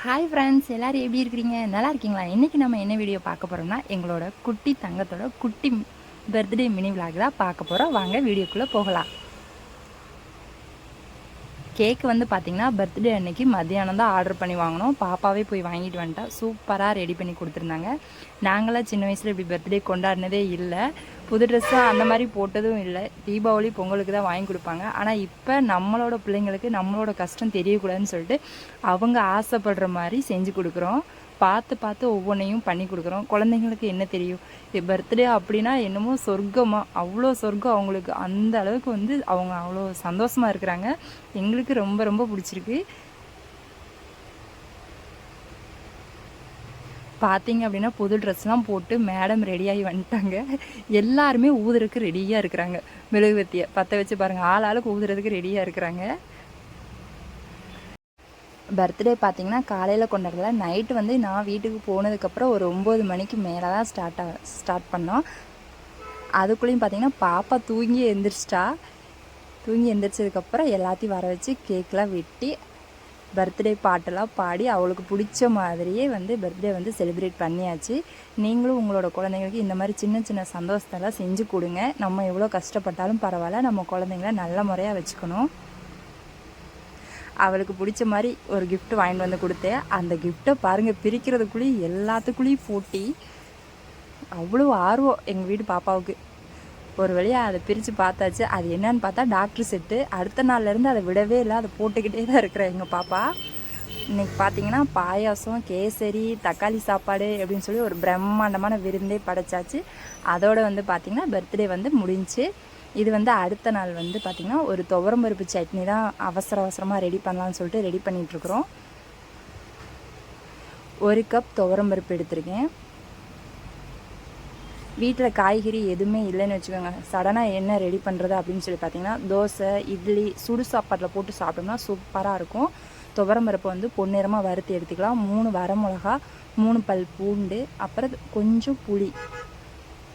Hi friends, எல்லோரும் எப்படி இருக்கிறீங்க? நல்லா இருக்கீங்களா? இன்றைக்கி நம்ம என்ன வீடியோ பார்க்க போகிறோம்னா, எங்களோட குட்டி தங்கத்தோட குட்டி பர்த்டே மினி விலாக் தான் பார்க்க போகிறோம். வாங்க வீடியோக்குள்ளே போகலாம். கேக்கு வந்து பார்த்திங்கன்னா பர்த்டே அன்னைக்கு மத்தியானம் தான் ஆர்டர் பண்ணி வாங்கினோம். பாப்பாவே போய் வாங்கிட்டு வந்துட்டா. சூப்பராக ரெடி பண்ணி கொடுத்துருந்தாங்க. நாங்களாம் சின்ன வயசில் இப்படி பர்த்டே கொண்டாடினதே இல்லை. புது ட்ரெஸ்ஸாக அந்த மாதிரி போட்டதும் இல்லை. தீபாவளி பொங்கலுக்கு தான் வாங்கி கொடுப்பாங்க. ஆனால் இப்போ நம்மளோட பிள்ளைங்களுக்கு நம்மளோட கஷ்டம் தெரியக்கூடாதுன்னு சொல்லிட்டு அவங்க ஆசைப்படுற மாதிரி செஞ்சு கொடுக்குறோம். பார்த்து பார்த்து ஒவ்வொன்றையும் பண்ணி கொடுக்குறோம். குழந்தைங்களுக்கு என்ன தெரியும்? பர்த்டே அப்படின்னா என்னமோ சொர்க்கமாக, அவ்வளோ சொர்க்கம் அவங்களுக்கு. அந்த அளவுக்கு வந்து அவங்க அவ்வளோ சந்தோஷமாக இருக்கிறாங்க. எங்களுக்கு ரொம்ப ரொம்ப பிடிச்சிருக்கு. பார்த்தீங்க அப்படின்னா புது ட்ரெஸ்லாம் போட்டு மேடம் ரெடியாகி வந்துட்டாங்க. எல்லாருமே ஊதுறதுக்கு ரெடியாக இருக்கிறாங்க. மெழுகுவர்த்தியை பற்ற வச்சு பாருங்கள், ஆளுக்கு ஊதுறதுக்கு ரெடியாக இருக்கிறாங்க. பர்த்டே பார்த்திங்கன்னா காலையில் கொண்டாடல. நைட்டு வந்து நான் வீட்டுக்கு போனதுக்கப்புறம் ஒரு 9 மணிக்கு மேலே தான் ஸ்டார்ட் பண்ணோம். அதுக்குள்ளேயும் பார்த்திங்கன்னா பாப்பா தூங்கி எழுந்திரிச்சதுக்கப்புறம் எல்லாத்தையும் வர வச்சு கேக்கெலாம் வெட்டி பர்த்டே பாட்டெல்லாம் பாடி அவளுக்கு பிடிச்ச மாதிரியே வந்து பர்த்டே வந்து செலிப்ரேட் பண்ணியாச்சு. நீங்களும் உங்களோட குழந்தைங்களுக்கு இந்த மாதிரி சின்ன சின்ன சந்தோஷத்தெல்லாம் செஞ்சு கொடுங்க. நம்ம எவ்வளோ கஷ்டப்பட்டாலும் பரவாயில்ல, நம்ம குழந்தைங்கள நல்ல முறையாக வச்சுக்கணும். அவளுக்கு பிடிச்ச மாதிரி ஒரு கிஃப்ட் வாங்கிட்டு வந்து கொடுத்தேன். அந்த கிஃப்ட்டை பாருங்கள், பிரிக்கிறதுக்குள்ளேயும் எல்லாத்துக்குள்ளேயும் போட்டி. அவ்வளோ ஆர்வம் எங்கள் வீட்டு பாப்பாவுக்கு. ஒரு வழியாக அதை பிரித்து பார்த்தாச்சு. அது என்னன்னு பார்த்தா டாக்டர் செட்டு. அடுத்த நாள்லேருந்து அதை விடவே இல்லை, அதை போட்டுக்கிட்டே தான் இருக்கிறேன் எங்கள் பாப்பா. இன்றைக்கி பார்த்தீங்கன்னா பாயாசம், கேசரி, தக்காளி சாப்பாடு அப்படின்னு சொல்லி ஒரு பிரம்மாண்டமான விருந்தே படைச்சாச்சு. அதோடு வந்து பார்த்திங்கன்னா பர்த்டே வந்து முடிஞ்சு. இது வந்து அடுத்த நாள் வந்து பார்த்திங்கன்னா ஒரு துவரம்பருப்பு சட்னி தான் அவசரமாக ரெடி பண்ணலான்னு சொல்லிட்டு ரெடி பண்ணிகிட்ருக்குறோம். 1 கப் துவரம்பருப்பு எடுத்துருக்கேன். வீட்டில் காய்கறி எதுவுமே இல்லைன்னு வச்சுக்கோங்க, சடனாக என்ன ரெடி பண்ணுறது அப்படின்னு சொல்லி பார்த்திங்கன்னா தோசை, இட்லி, சுடு சாப்பாட்டில் போட்டு சாப்பிட்டோம்னா சூப்பராக இருக்கும். துவரம்பருப்பை வந்து பொன்னிறமாக வறுத்து எடுத்துக்கலாம். 3 வரமிளகா, 3 பல் பூண்டு, அப்புறம் கொஞ்சம் புளி,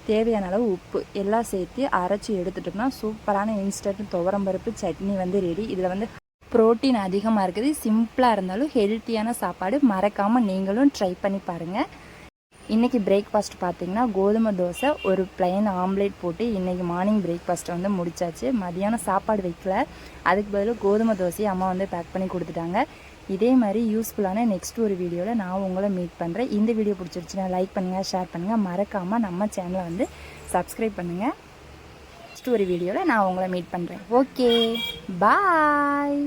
தேவையான அளவு உப்பு எல்லாம் சேர்த்து அரைச்சி எடுத்துட்டோம்னா சூப்பரான இன்ஸ்டன்ட் துவரம்பருப்பு சட்னி வந்து ரெடி. இதில் வந்து ப்ரோட்டீன் அதிகமாக இருக்குது. சிம்பிளாக இருந்தாலும் ஹெல்த்தியான சாப்பாடு. மறக்காமல் நீங்களும் ட்ரை பண்ணி பாருங்கள். இன்றைக்கி பிரேக்ஃபாஸ்ட் பார்த்திங்கன்னா கோதுமை தோசை, ஒரு பிளைன் ஆம்லேட் போட்டு இன்றைக்கி மார்னிங் பிரேக்ஃபாஸ்ட்டை வந்து முடித்தாச்சு. மதியானம் சாப்பாடு வைக்கல, அதுக்கு பதில் கோதுமை தோசையை அம்மா வந்து பேக் பண்ணி கொடுத்துட்டாங்க. இதே மாதிரி யூஸ்ஃபுல்லான நெக்ஸ்ட் ஒரு வீடியோவில் நான் உங்களை மீட் பண்ணுறேன். இந்த வீடியோ பிடிச்சிருச்சுன்னா லைக் பண்ணுங்கள், ஷேர் பண்ணுங்கள். மறக்காமல் நம்ம சேனலை வந்து சப்ஸ்கிரைப் பண்ணுங்கள். நெக்ஸ்ட் ஒரு வீடியோவில் நான் உங்களை மீட் பண்ணுறேன். ஓகே, பாய்.